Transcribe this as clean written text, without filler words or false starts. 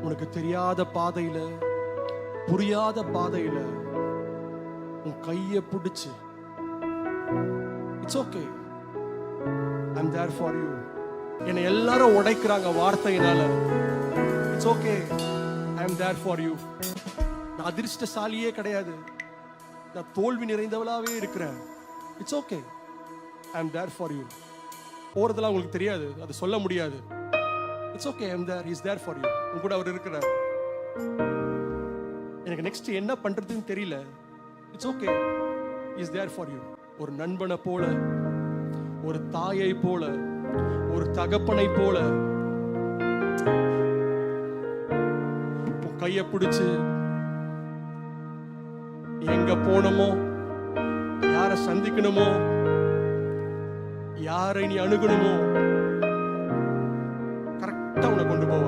உனக்கு தெரியாத பாதையில, புரியாத பாதையில உன் கையை பிடிச்சு, it's okay, I am there for you. என்னை எல்லாரும் உடைக்கிறாங்க வார்த்தையினால, it's okay, I am there for you. நான் அதிர்ஷ்டசாலியே கிடையாது, நான் தோல்வி நிறைந்தவளாவே இருக்கிறேன். It's okay, I am there for you. போறதெல்லாம் உங்களுக்கு தெரியாது, அது சொல்ல முடியாது. It's okay, I am there, is there for you. உங்க கூட அவர் இருக்கிறார். எனக்கு நெக்ஸ்ட் என்ன பண்றதுன்னு தெரியல. It's okay, is there for you. ஒரு நண்பனை போல, ஒரு தாயை போல, ஒரு தகப்பனை போல உன் கையை பிடிச்சு எங்க போனோமோ, யாரை சந்திக்கணுமோ, யாரை நீ அணுகணுமோ கரெக்டா உன்னை கொண்டு போவார்.